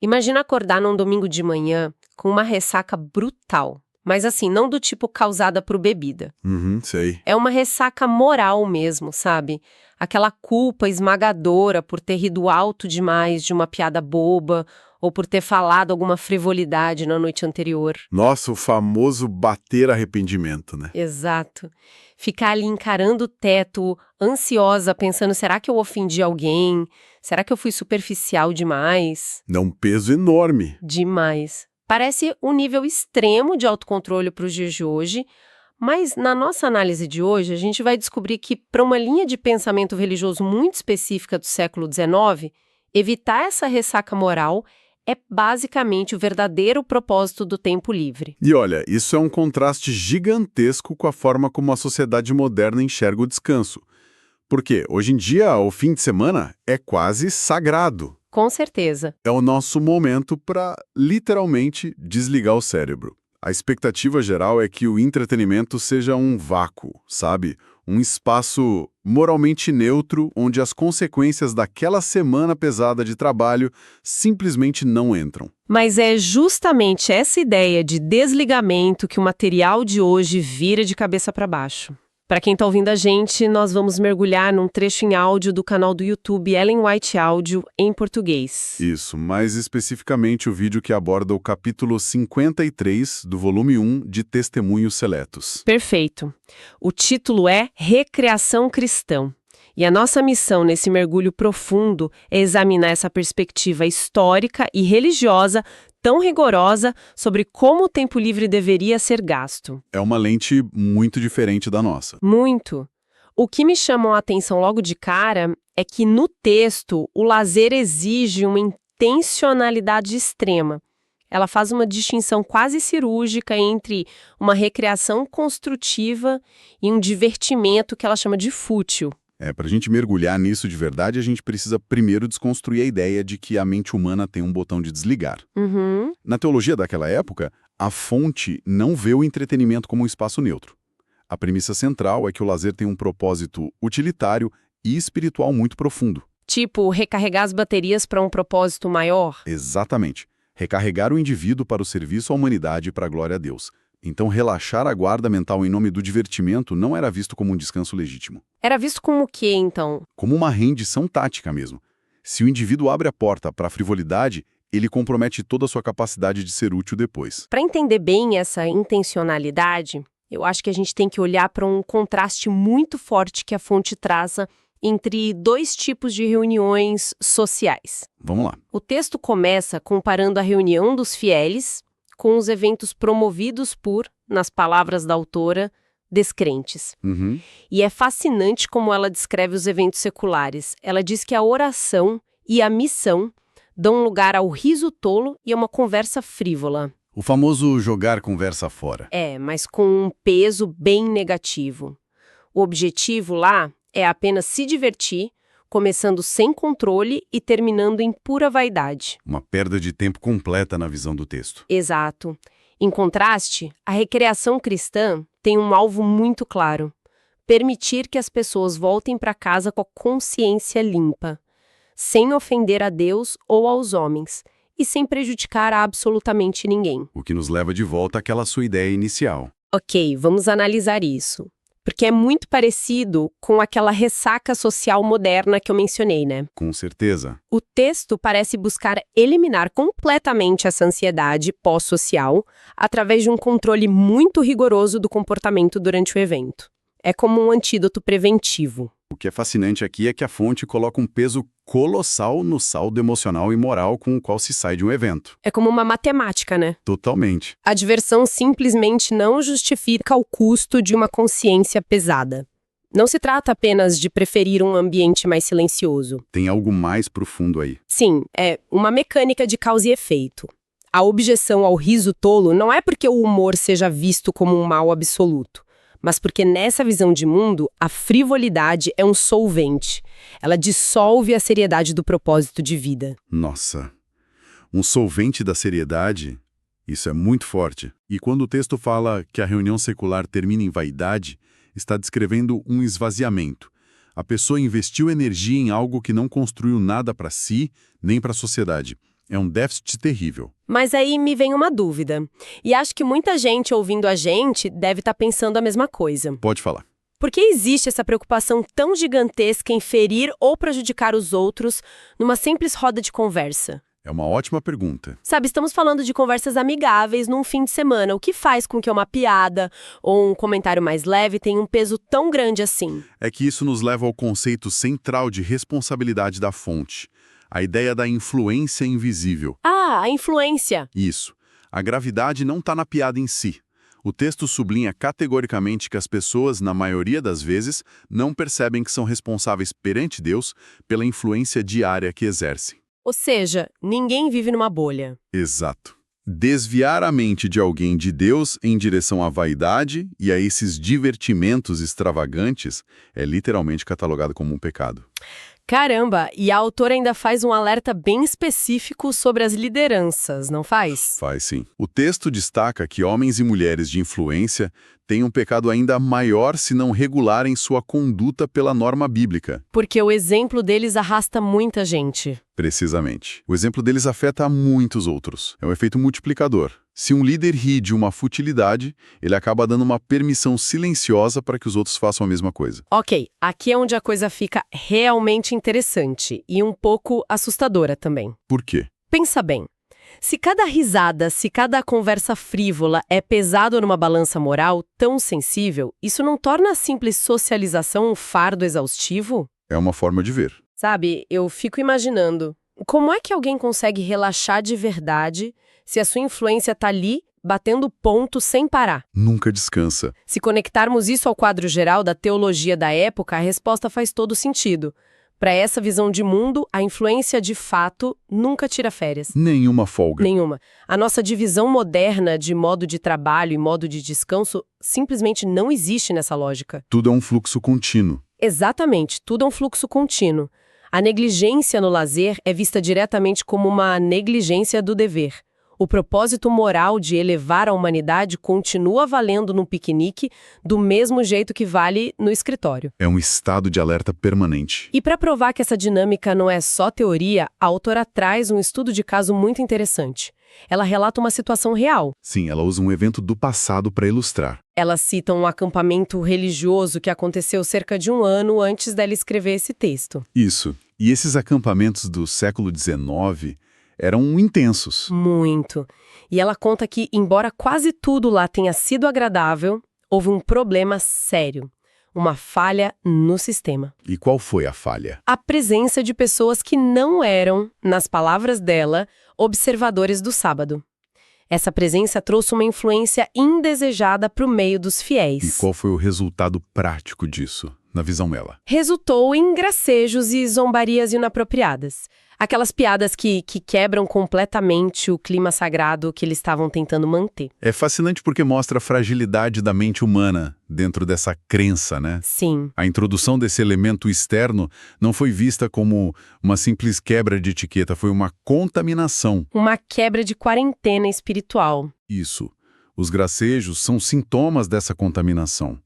Imagina acordar num domingo de manhã com uma ressaca brutal, mas assim, não do tipo causada por bebida. Sei. É uma ressaca moral mesmo, sabe? Aquela culpa esmagadora por ter rido alto demais de uma piada boba ou por ter falado alguma frivolidade na noite anterior. Nossa, o famoso bater arrependimento, né? Exato. Ficar ali encarando o teto, ansiosa, pensando, será que eu ofendi alguém? Será que eu fui superficial demais? Dá um peso enorme. Demais. Parece um nível extremo de autocontrole para os dias de hoje, mas na nossa análise de hoje, a gente vai descobrir que, para uma linha de pensamento religioso muito específica do século XIX, evitar essa ressaca moral é basicamente o verdadeiro propósito do tempo livre. E olha, isso é um contraste gigantesco com a forma como a sociedade moderna enxerga o descanso. Porque, hoje em dia, o fim de semana é quase sagrado. Com certeza. É o nosso momento para, literalmente, desligar o cérebro. A expectativa geral é que o entretenimento seja um vácuo, sabe? Um espaço moralmente neutro onde as consequências daquela semana pesada de trabalho simplesmente não entram. Mas é justamente essa ideia de desligamento que o material de hoje vira de cabeça para baixo. Para quem está ouvindo a gente, nós vamos mergulhar num trecho em áudio do canal do YouTube Ellen White Áudio em português. Isso, mais especificamente o vídeo que aborda o capítulo 53 do volume 1 de Testemunhos Seletos. Perfeito. O título é Recreação Cristã. E a nossa missão nesse mergulho profundo é examinar essa perspectiva histórica e religiosa tão rigorosa sobre como o tempo livre deveria ser gasto. É uma lente muito diferente da nossa. Muito. O que me chamou a atenção logo de cara é que no texto o lazer exige uma intencionalidade extrema. Ela faz uma distinção quase cirúrgica entre uma recreação construtiva e um divertimento que ela chama de fútil. Para a gente mergulhar nisso de verdade, a gente precisa primeiro desconstruir a ideia de que a mente humana tem um botão de desligar. Na teologia daquela época, a fonte não vê o entretenimento como um espaço neutro. A premissa central é que o lazer tem um propósito utilitário e espiritual muito profundo. Tipo, recarregar as baterias para um propósito maior? Exatamente. Recarregar o indivíduo para o serviço à humanidade e para a glória a Deus. Então, relaxar a guarda mental em nome do divertimento não era visto como um descanso legítimo. Era visto como o quê, então? Como uma rendição tática mesmo. Se o indivíduo abre a porta para a frivolidade, ele compromete toda a sua capacidade de ser útil depois. Para entender bem essa intencionalidade, eu acho que a gente tem que olhar para um contraste muito forte que a fonte traça entre dois tipos de reuniões sociais. Vamos lá. O texto começa comparando a reunião dos fieles com os eventos promovidos por, nas palavras da autora, descrentes. E é fascinante como ela descreve os eventos seculares. Ela diz que a oração e a missão dão lugar ao riso tolo e a uma conversa frívola. O famoso jogar conversa fora. Mas com um peso bem negativo. O objetivo lá é apenas se divertir, começando sem controle e terminando em pura vaidade. Uma perda de tempo completa na visão do texto. Exato. Em contraste, a recreação cristã tem um alvo muito claro: permitir que as pessoas voltem para casa com a consciência limpa, sem ofender a Deus ou aos homens, e sem prejudicar a absolutamente ninguém. O que nos leva de volta àquela sua ideia inicial. Ok, vamos analisar isso. Porque é muito parecido com aquela ressaca social moderna que eu mencionei, né? Com certeza. O texto parece buscar eliminar completamente essa ansiedade pós-social através de um controle muito rigoroso do comportamento durante o evento. É como um antídoto preventivo. O que é fascinante aqui é que a fonte coloca um peso colossal no saldo emocional e moral com o qual se sai de um evento. É como uma matemática, né? Totalmente. A diversão simplesmente não justifica o custo de uma consciência pesada. Não se trata apenas de preferir um ambiente mais silencioso. Tem algo mais profundo aí. Sim, é uma mecânica de causa e efeito. A objeção ao riso tolo não é porque o humor seja visto como um mal absoluto, mas porque nessa visão de mundo, a frivolidade é um solvente. Ela dissolve a seriedade do propósito de vida. Nossa, um solvente da seriedade? Isso é muito forte. E quando o texto fala que a reunião secular termina em vaidade, está descrevendo um esvaziamento. A pessoa investiu energia em algo que não construiu nada para si, nem para a sociedade. É um déficit terrível. Mas aí me vem uma dúvida. E acho que muita gente ouvindo a gente deve estar pensando a mesma coisa. Pode falar. Por que existe essa preocupação tão gigantesca em ferir ou prejudicar os outros numa simples roda de conversa? É uma ótima pergunta. Sabe, estamos falando de conversas amigáveis num fim de semana. O que faz com que uma piada ou um comentário mais leve tenha um peso tão grande assim? É que isso nos leva ao conceito central de responsabilidade da fonte. A ideia da influência invisível. Ah, a influência. Isso. A gravidade não está na piada em si. O texto sublinha categoricamente que as pessoas, na maioria das vezes, não percebem que são responsáveis perante Deus pela influência diária que exercem. Ou seja, ninguém vive numa bolha. Exato. Desviar a mente de alguém de Deus em direção à vaidade e a esses divertimentos extravagantes é literalmente catalogado como um pecado. Caramba, e a autora ainda faz um alerta bem específico sobre as lideranças, não faz? Faz sim. O texto destaca que homens e mulheres de influência têm um pecado ainda maior se não regularem sua conduta pela norma bíblica. Porque o exemplo deles arrasta muita gente. Precisamente. O exemplo deles afeta a muitos outros. É um efeito multiplicador. Se um líder ri de uma futilidade, ele acaba dando uma permissão silenciosa para que os outros façam a mesma coisa. Ok, aqui é onde a coisa fica realmente interessante e um pouco assustadora também. Por quê? Pensa bem. Se cada risada, se cada conversa frívola é pesado numa balança moral tão sensível, isso não torna a simples socialização um fardo exaustivo? É uma forma de ver. Sabe, eu fico imaginando, como é que alguém consegue relaxar de verdade se a sua influência tá ali, batendo ponto sem parar? Nunca descansa. Se conectarmos isso ao quadro geral da teologia da época, a resposta faz todo sentido. Para essa visão de mundo, a influência de fato nunca tira férias. Nenhuma folga. Nenhuma. A nossa divisão moderna de modo de trabalho e modo de descanso simplesmente não existe nessa lógica. Tudo é um fluxo contínuo. Exatamente, tudo é um fluxo contínuo. A negligência no lazer é vista diretamente como uma negligência do dever. O propósito moral de elevar a humanidade continua valendo no piquenique do mesmo jeito que vale no escritório. É um estado de alerta permanente. E para provar que essa dinâmica não é só teoria, a autora traz um estudo de caso muito interessante. Ela relata uma situação real. Sim, ela usa um evento do passado para ilustrar. Ela cita um acampamento religioso que aconteceu cerca de um ano antes dela escrever esse texto. Isso. E esses acampamentos do século XIX eram intensos. Muito. E ela conta que, embora quase tudo lá tenha sido agradável, houve um problema sério. Uma falha no sistema. E qual foi a falha? A presença de pessoas que não eram, nas palavras dela, observadores do sábado. Essa presença trouxe uma influência indesejada para o meio dos fiéis. E qual foi o resultado prático disso, na visão dela? Resultou em gracejos e zombarias inapropriadas. Aquelas piadas que quebram completamente o clima sagrado que eles estavam tentando manter. É fascinante porque mostra a fragilidade da mente humana dentro dessa crença, né? Sim. A introdução desse elemento externo não foi vista como uma simples quebra de etiqueta, foi uma contaminação. Uma quebra de quarentena espiritual. Isso. Os gracejos são sintomas dessa contaminação.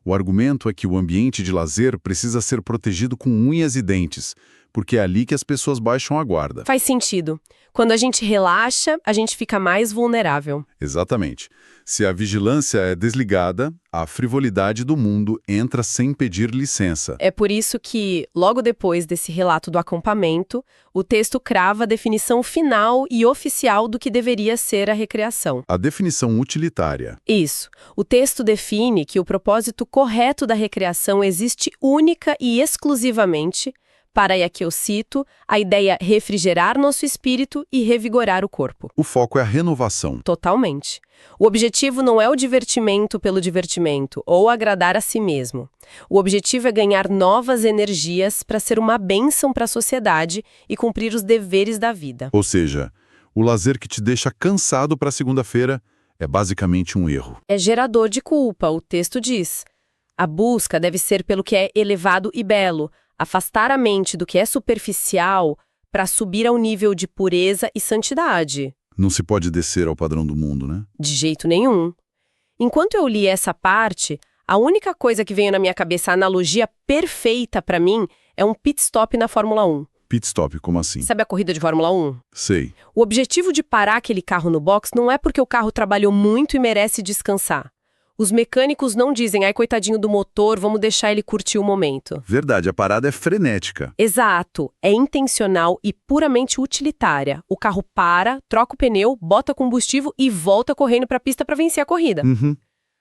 O argumento é que o ambiente de lazer precisa ser protegido com unhas e dentes, porque é ali que as pessoas baixam a guarda. Faz sentido. Quando a gente relaxa, a gente fica mais vulnerável. Exatamente. Se a vigilância é desligada, a frivolidade do mundo entra sem pedir licença. É por isso que, logo depois desse relato do acampamento, o texto crava a definição final e oficial do que deveria ser a recreação. A definição utilitária. Isso. O texto define que o propósito correto da recreação existe única e exclusivamente para, e aqui eu cito, a ideia refrigerar nosso espírito e revigorar o corpo. O foco é a renovação. Totalmente. O objetivo não é o divertimento pelo divertimento ou agradar a si mesmo. O objetivo é ganhar novas energias para ser uma bênção para a sociedade e cumprir os deveres da vida. Ou seja, o lazer que te deixa cansado para segunda-feira é basicamente um erro. É gerador de culpa, o texto diz. A busca deve ser pelo que é elevado e belo, afastar a mente do que é superficial para subir ao nível de pureza e santidade. Não se pode descer ao padrão do mundo, né? De jeito nenhum. Enquanto eu li essa parte, a única coisa que veio na minha cabeça, a analogia perfeita para mim, é um pit stop na Fórmula 1. Pit stop, como assim? Sabe a corrida de Fórmula 1? Sei. O objetivo de parar aquele carro no box não é porque o carro trabalhou muito e merece descansar. Os mecânicos não dizem, ai, coitadinho do motor, vamos deixar ele curtir o momento. Verdade, a parada é frenética. Exato, é intencional e puramente utilitária. O carro para, troca o pneu, bota combustível e volta correndo para a pista para vencer a corrida.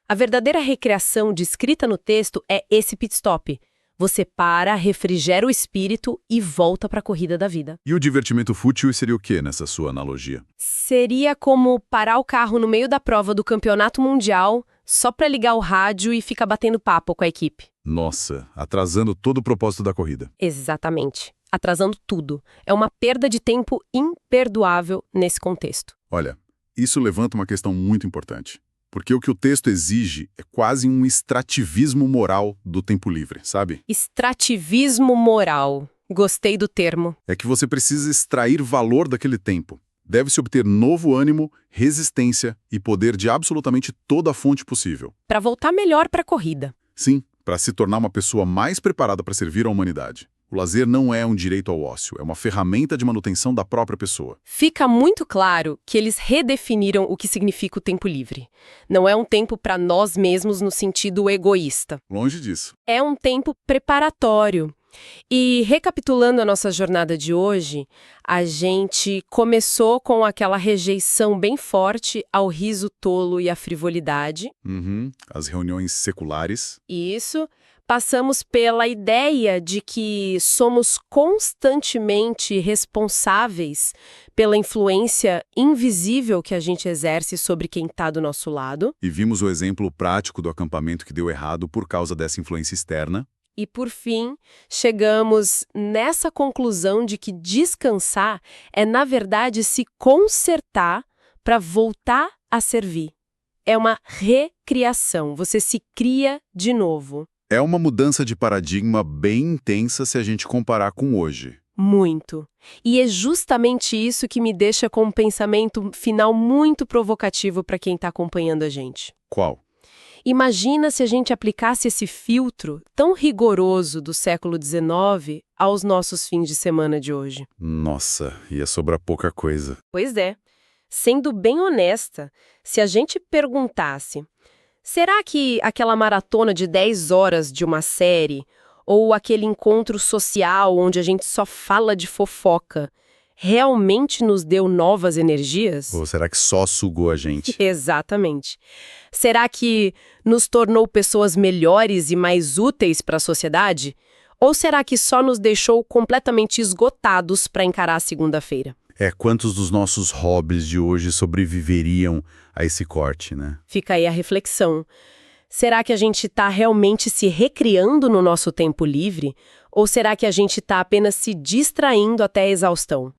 A verdadeira recreação descrita no texto é esse pit stop. Você para, refrigera o espírito e volta para a corrida da vida. E o divertimento fútil seria o quê nessa sua analogia? Seria como parar o carro no meio da prova do campeonato mundial só para ligar o rádio e ficar batendo papo com a equipe. Nossa, atrasando todo o propósito da corrida. Exatamente. Atrasando tudo. É uma perda de tempo imperdoável nesse contexto. Olha, isso levanta uma questão muito importante. Porque o que o texto exige é quase um extrativismo moral do tempo livre, sabe? Extrativismo moral. Gostei do termo. É que você precisa extrair valor daquele tempo. Deve-se obter novo ânimo, resistência e poder de absolutamente toda a fonte possível. Para voltar melhor para a corrida. Sim, para se tornar uma pessoa mais preparada para servir à humanidade. O lazer não é um direito ao ócio, é uma ferramenta de manutenção da própria pessoa. Fica muito claro que eles redefiniram o que significa o tempo livre. Não é um tempo para nós mesmos no sentido egoísta. Longe disso. É um tempo preparatório. E recapitulando a nossa jornada de hoje, a gente começou com aquela rejeição bem forte ao riso tolo e à frivolidade. As reuniões seculares. Isso. Passamos pela ideia de que somos constantemente responsáveis pela influência invisível que a gente exerce sobre quem está do nosso lado. E vimos o exemplo prático do acampamento que deu errado por causa dessa influência externa. E, por fim, chegamos nessa conclusão de que descansar é, na verdade, se consertar para voltar a servir. É uma recriação, você se cria de novo. É uma mudança de paradigma bem intensa se a gente comparar com hoje. Muito. E é justamente isso que me deixa com um pensamento final muito provocativo para quem está acompanhando a gente. Qual? Imagina se a gente aplicasse esse filtro tão rigoroso do século XIX aos nossos fins de semana de hoje. Nossa, ia sobrar pouca coisa. Pois é. Sendo bem honesta, se a gente perguntasse, será que aquela maratona de 10 horas de uma série, ou aquele encontro social onde a gente só fala de fofoca, realmente nos deu novas energias? Ou será que só sugou a gente? Exatamente. Será que nos tornou pessoas melhores e mais úteis para a sociedade? Ou será que só nos deixou completamente esgotados para encarar a segunda-feira? Quantos dos nossos hobbies de hoje sobreviveriam a esse corte, né? Fica aí a reflexão. Será que a gente está realmente se recriando no nosso tempo livre? Ou será que a gente está apenas se distraindo até a exaustão?